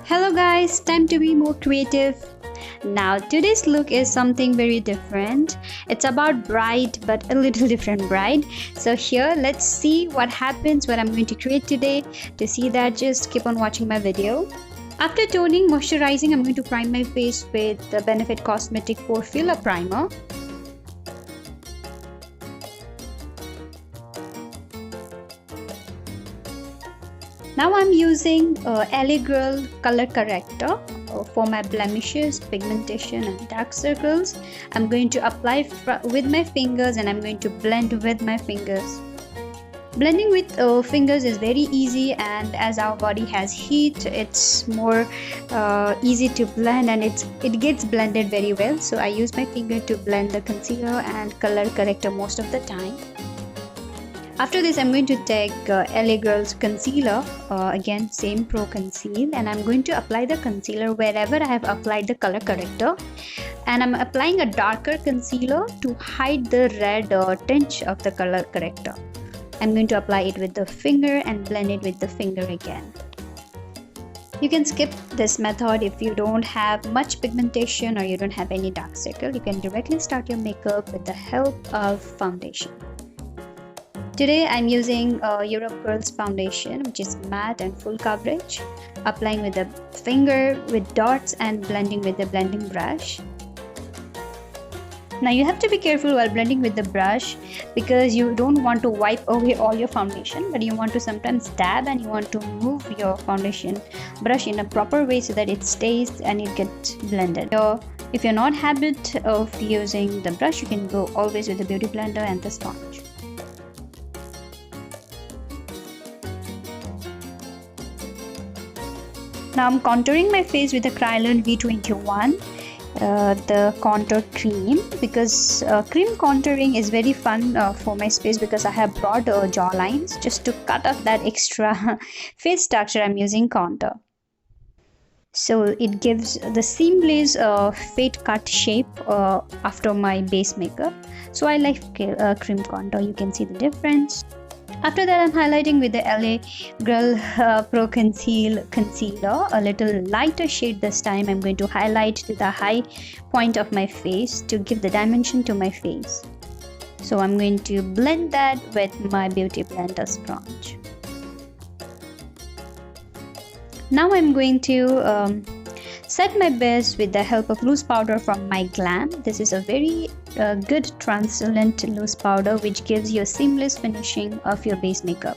Hello guys, time to be more creative. Now today's look is something very different. It's about bride but a little different bride. So here let's see what happens, what I'm going to create today. To see that, just keep on watching my video. After toning, moisturizing, I'm going to prime my face with the Benefit Cosmetic Pore Filler Primer. Now I'm using LA Girl Color Corrector for my blemishes, pigmentation and dark circles. I'm going to apply with my fingers and I'm going to blend with my fingers. Blending with fingers is very easy, and as our body has heat, it's more easy to blend and it gets blended very well. So I use my finger to blend the concealer and color corrector most of the time. After this, I'm going to take LA Girl's concealer, again same Pro Conceal, and I'm going to apply the concealer wherever I have applied the color corrector, and I'm applying a darker concealer to hide the red tinge of the color corrector. I'm going to apply it with the finger and blend it with the finger again. You can skip this method if you don't have much pigmentation or you don't have any dark circle. You can directly start your makeup with the help of foundation. Today I'm using Europe Girls foundation, which is matte and full coverage. Applying with the finger with dots and blending with the blending brush. Now you have to be careful while blending with the brush because you don't want to wipe away all your foundation, but you want to sometimes dab and you want to move your foundation brush in a proper way so that it stays and it gets blended. So if you're not habit of using the brush, you can go always with the beauty blender and the sponge. Now I'm contouring my face with the Kryolan V21, the contour cream, because cream contouring is very fun for my face because I have broad jaw lines. Just to cut off that extra face structure, I'm using contour. So it gives the seamless fade cut shape after my base makeup. So I like cream contour, you can see the difference. After that, I'm highlighting with the LA Girl Pro Conceal concealer, a little lighter shade this time. I'm going to highlight to the high point of my face to give the dimension to my face. So I'm going to blend that with my beauty blender sponge. Now I'm going to set my base with the help of loose powder from My Glam. This is a very good translucent loose powder which gives you a seamless finishing of your base makeup.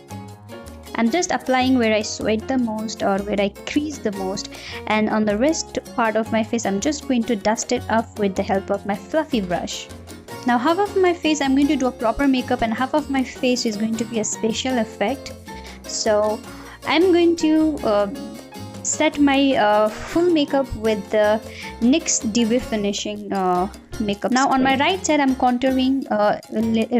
I'm just applying where I sweat the most or where I crease the most, and on the rest part of my face I'm just going to dust it up with the help of my fluffy brush. Now half of my face I'm going to do a proper makeup and half of my face is going to be a special effect. So I'm going to set my full makeup with the NYX Dewy Finishing makeup. Now on my right side I'm contouring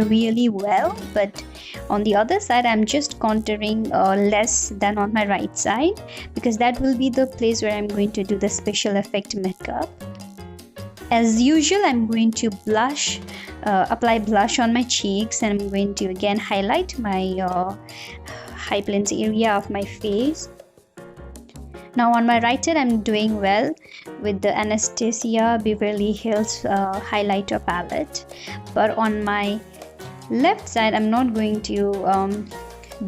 really well, but on the other side I'm just contouring less than on my right side because that will be the place where I'm going to do the special effect makeup. As usual, I'm going to blush, apply blush on my cheeks, and I'm going to again highlight my high plains area of my face. Now on my right side I'm doing well with the Anastasia Beverly Hills highlighter palette, but on my left side I'm not going to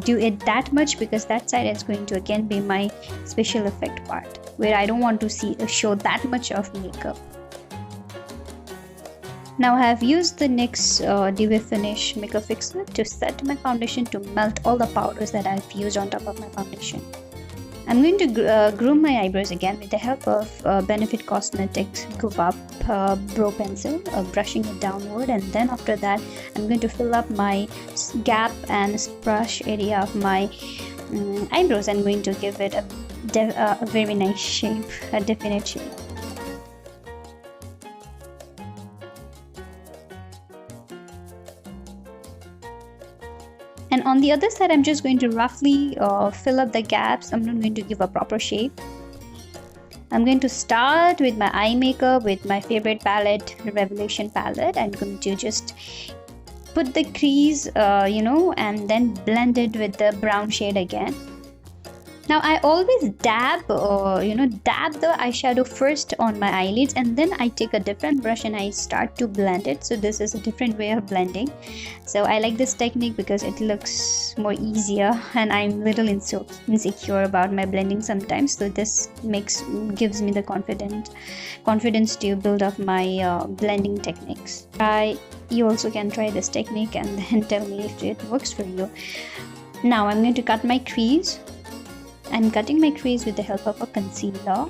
do it that much because that side is going to again be my special effect part where I don't want to show that much of makeup. Now I have used the NYX Dewy Finish Makeup Fixer to set my foundation to melt all the powders that I've used on top of my foundation. I'm going to groom my eyebrows again with the help of Benefit Cosmetics Goof Up Brow Pencil, brushing it downward, and then after that I'm going to fill up my gap and brush area of my eyebrows. I'm going to give it a very nice shape, a definite shape. And on the other side, I'm just going to roughly fill up the gaps. I'm not going to give a proper shape. I'm going to start with my eye makeup with my favorite palette, the Revelation palette. I'm going to just put the crease, and then blend it with the brown shade again. Now I always dab the eyeshadow first on my eyelids, and then I take a different brush and I start to blend it. So this is a different way of blending. So I like this technique because it looks more easier, and I'm little insecure about my blending sometimes. So this gives me the confidence to build up my blending techniques. You also can try this technique and then tell me if it works for you. Now I'm going to cut my crease. I'm cutting my crease with the help of a concealer.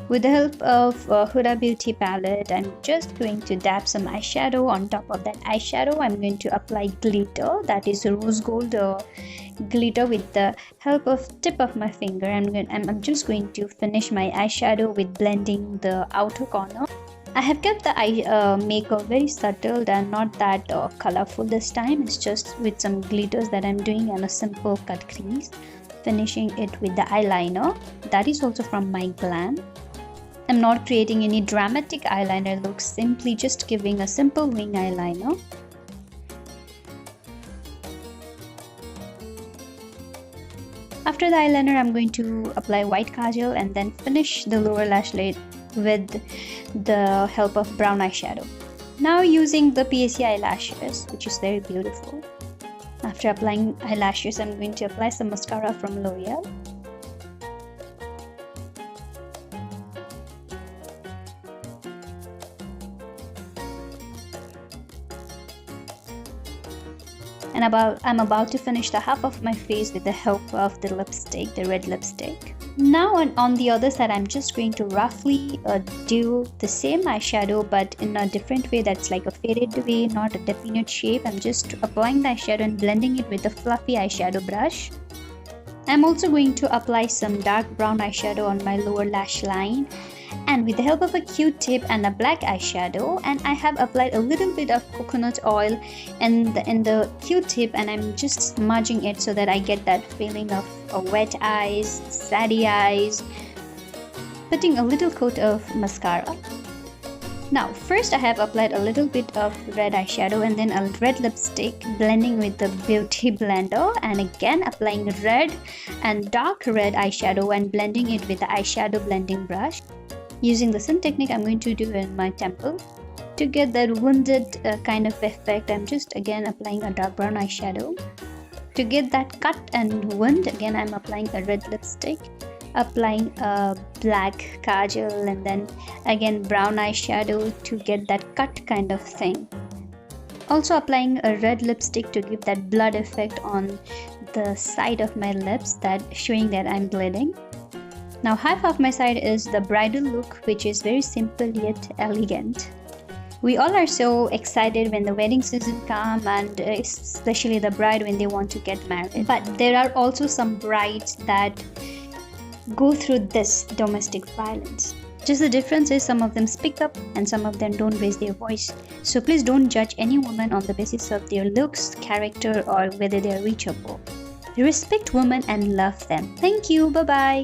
With the help of Huda Beauty palette, I'm just going to dab some eyeshadow. On top of that eyeshadow, I'm going to apply glitter, that is rose gold glitter, with the help of tip of my finger. I'm just going to finish my eyeshadow with blending the outer corner. I have kept the eye makeup very subtle and not that colorful this time. It's just with some glitters that I'm doing and a simple cut crease. Finishing it with the eyeliner, that is also from My Glam. I'm not creating any dramatic eyeliner looks, simply just giving a simple wing eyeliner. After the eyeliner, I'm going to apply white kajal and then finish the lower lash lid with the help of brown eyeshadow. Now using the PSC eyelashes, which is very beautiful. After applying eyelashes, I'm going to apply some mascara from L'Oreal. And I'm about to finish the half of my face with the help of the lipstick, the red lipstick. Now on the other side, I'm just going to roughly do the same eyeshadow but in a different way, that's like a faded way, not a definite shape. I'm just applying the eyeshadow and blending it with a fluffy eyeshadow brush. I'm also going to apply some dark brown eyeshadow on my lower lash line, and with the help of a Q-tip and a black eyeshadow, and I have applied a little bit of coconut oil in the Q-tip, and I'm just smudging it so that I get that feeling of wet eyes, saddy eyes. Putting a little coat of mascara. Now first I have applied a little bit of red eyeshadow and then a red lipstick, blending with the beauty blender, and again applying red and dark red eyeshadow and blending it with the eyeshadow blending brush. Using the same technique I'm going to do in my temple. To get that wounded kind of effect, I'm just again applying a dark brown eyeshadow. To get that cut and wound, again I'm applying a red lipstick, applying a black kajal, and then again brown eyeshadow to get that cut kind of thing. Also applying a red lipstick to give that blood effect on the side of my lips, that showing that I'm bleeding. Now half of my side is the bridal look, which is very simple yet elegant. We all are so excited when the wedding season comes, and especially the bride when they want to get married. But there are also some brides that go through this domestic violence. Just the difference is some of them speak up and some of them don't raise their voice. So please don't judge any woman on the basis of their looks, character, or whether they are rich or poor. Respect women and love them. Thank you. Bye-bye.